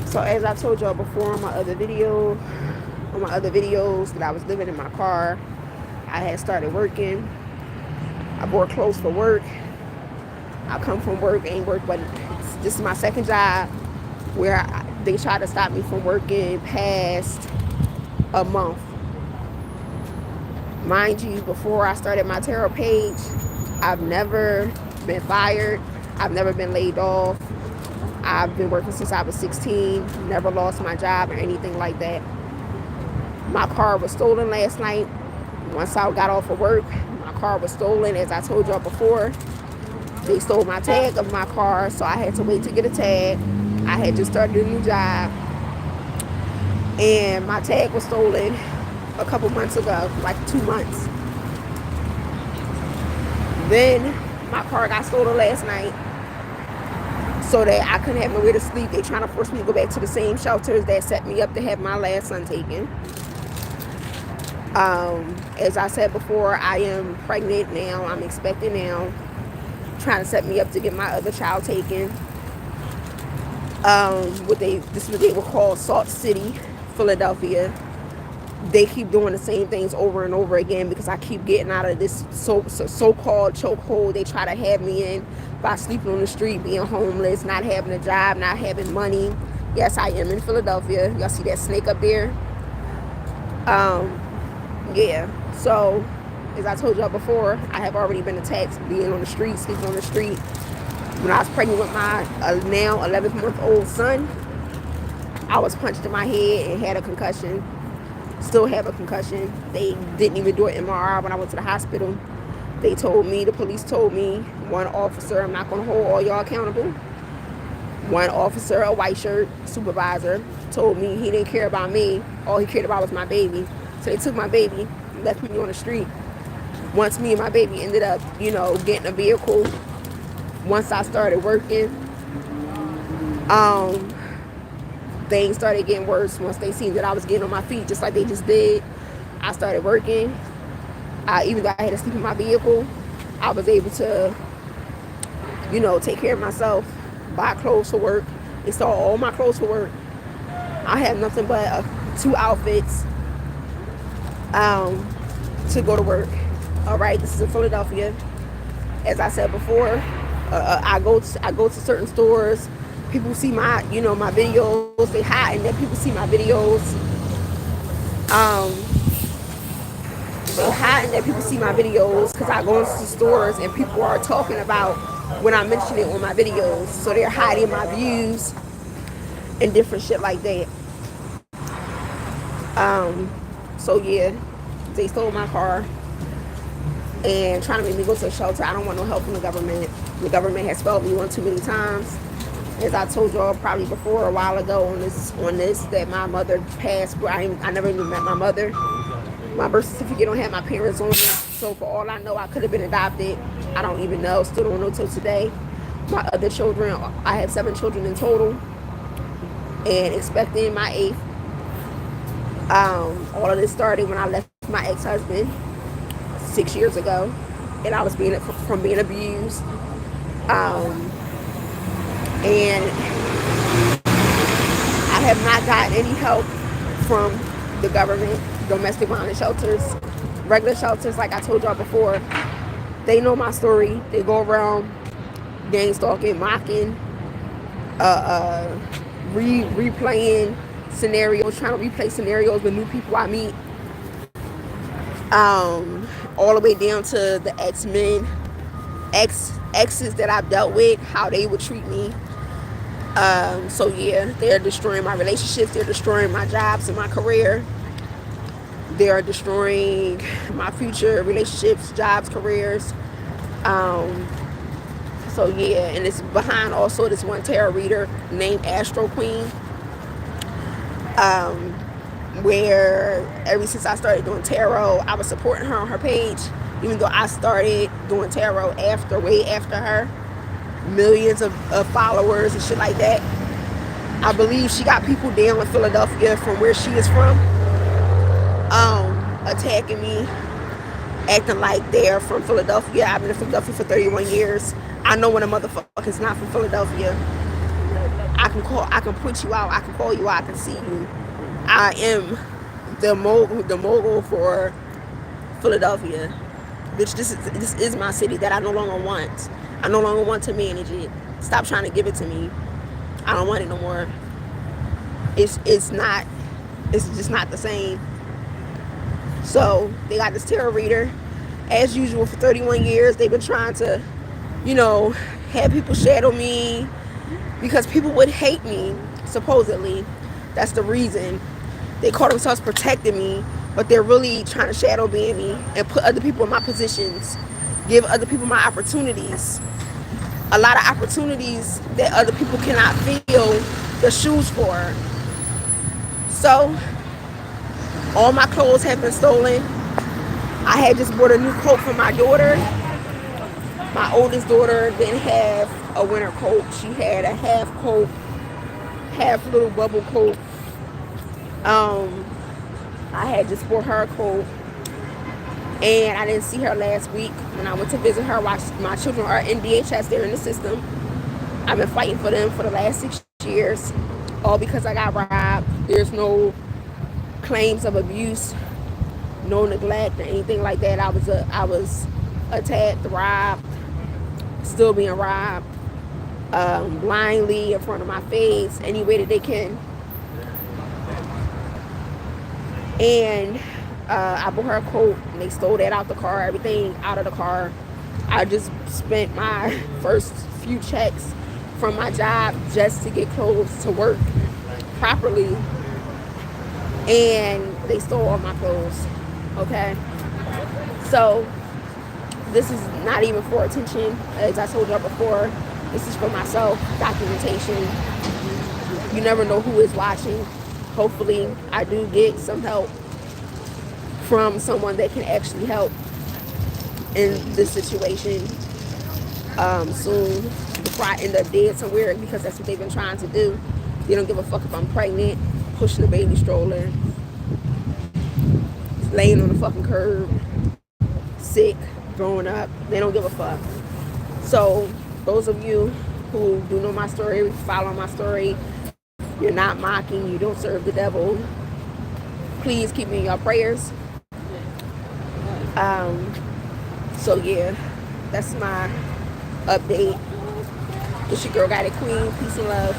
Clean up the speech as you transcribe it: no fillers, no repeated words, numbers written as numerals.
So as I told y'all before on my other videos that I was living in my car, I had started working. I bought clothes for work. I come from work, ain't work, but this is my second job where they tried to stop me from working past a month. Mind you, before I started my tarot page, I've never been fired. I've never been laid off. I've been working since I was 16, never lost my job or anything like that. My car was stolen last night. Once I got off of work, my car was stolen. As I told y'all before, they stole my tag of my car, so I had to wait to get a tag. I had just started a new job, and my tag was stolen a couple months ago, like 2 months. Then my car got stolen last night, so that I couldn't have nowhere to sleep. They trying to force me to go back to the same shelters that set me up to have my last son taken. As I said before, I am pregnant now. I'm expecting now. Trying to set me up to get my other child taken. This is what they would call Salt City, Philadelphia. They keep doing the same things over and over again because I keep getting out of this so-called chokehold they try to have me in by sleeping on the street, being homeless, not having a job, not having money. Yes, I am in Philadelphia. Y'all see that snake up there? Yeah. So, as I told y'all before, I have already been attacked being on the street, sleeping on the street. When I was pregnant with my now 11-month-old son, I was punched in my head and had a concussion. Still have a concussion. They didn't even do an MRI when I went to the hospital. The police told me, one officer, I'm not going to hold all y'all accountable. One officer, a white shirt supervisor, told me he didn't care about me. All he cared about was my baby. So they took my baby, left me on the street. Once me and my baby ended up, getting a vehicle, once I started working, things started getting worse. Once they seen that I was getting on my feet just like they just did, I started working. Even though I had to sleep in my vehicle, I was able to, take care of myself, buy clothes for work, install all my clothes for work. I had nothing but 2 outfits to go to work. All right, this is in Philadelphia. As I said before, I go to certain stores. People see my my videos. They hide, and then people see my videos. They hide, and then people see my videos because I go into the stores and people are talking about when I mention it on my videos. So they're hiding my views and different shit like that. So yeah, they stole my car and trying to make me go to a shelter. I don't want no help from the government. The government has failed me one too many times. As I told y'all probably before a while ago on this that my mother passed, but I never even met my mother. My birth certificate don't have my parents on it. So for all I know, I could have been adopted. I don't even know. Still don't know till today. My other children, I have 7 children in total, and expecting my 8th. All of this started when I left my ex-husband 6 years ago, and I was being abused. And I have not gotten any help from the government, domestic violence shelters, regular shelters. Like I told y'all before, they know my story. They go around gang stalking, mocking, replaying scenarios, trying to replay scenarios with new people I meet. All the way down to the exes that I've dealt with, how they would treat me. So yeah, they're destroying my relationships. They're destroying my jobs and my career. They are destroying my future relationships, jobs, careers. So yeah, and it's behind also this one tarot reader named Astro Queen. Where ever since I started doing tarot, I was supporting her on her page, even though I started doing tarot way after her. Millions of followers and shit like that. I believe she got people down in Philadelphia from where she is from, attacking me, acting like they're from Philadelphia. I've been in Philadelphia for 31 years. I know when a motherfucker's not from Philadelphia. I I can put you out, I can call you out, I can see you. I am the mogul for Philadelphia. Bitch, this is my city that I no longer want. I no longer want to manage it. Stop trying to give it to me. I don't want it no more. It's not, it's just not the same. So they got this tarot reader. As usual, for 31 years, they've been trying to, you know, have people shadow me because people would hate me, supposedly. That's the reason. They call themselves protecting me, but they're really trying to shadow ban me and put other people in my positions, give other people my opportunities. A lot of opportunities that other people cannot fill the shoes for. So, all my clothes have been stolen. I had just bought a new coat for my daughter. My oldest daughter didn't have a winter coat. She had a half coat, half little bubble coat. I had just bought her a coat, and I didn't see her last week when I went to visit her. While my children are in DHS, they're in the system. I've been fighting for them for the last 6 years, all because I got robbed. There's no claims of abuse, no neglect or anything like that. I was attacked, robbed, still being robbed, blindly in front of my face, any way that they can. And I bought her a coat, and they stole that out the car, everything out of the car. I just spent my first few checks from my job just to get clothes to work properly, and they stole all my clothes. Okay, so this is not even for attention, as I told y'all before. This is for myself, documentation. You never know who is watching. Hopefully I do get some help from someone that can actually help in this situation soon, before I end up dead somewhere, because that's what they've been trying to do. They don't give a fuck if I'm pregnant, pushing a baby stroller, laying on the fucking curb, sick, throwing up. They don't give a fuck. So those of you who do know my story, follow my story, you're not mocking, you don't serve the devil, please keep me in your prayers. So yeah, that's my update. It's your girl Got It Queen. Peace and love.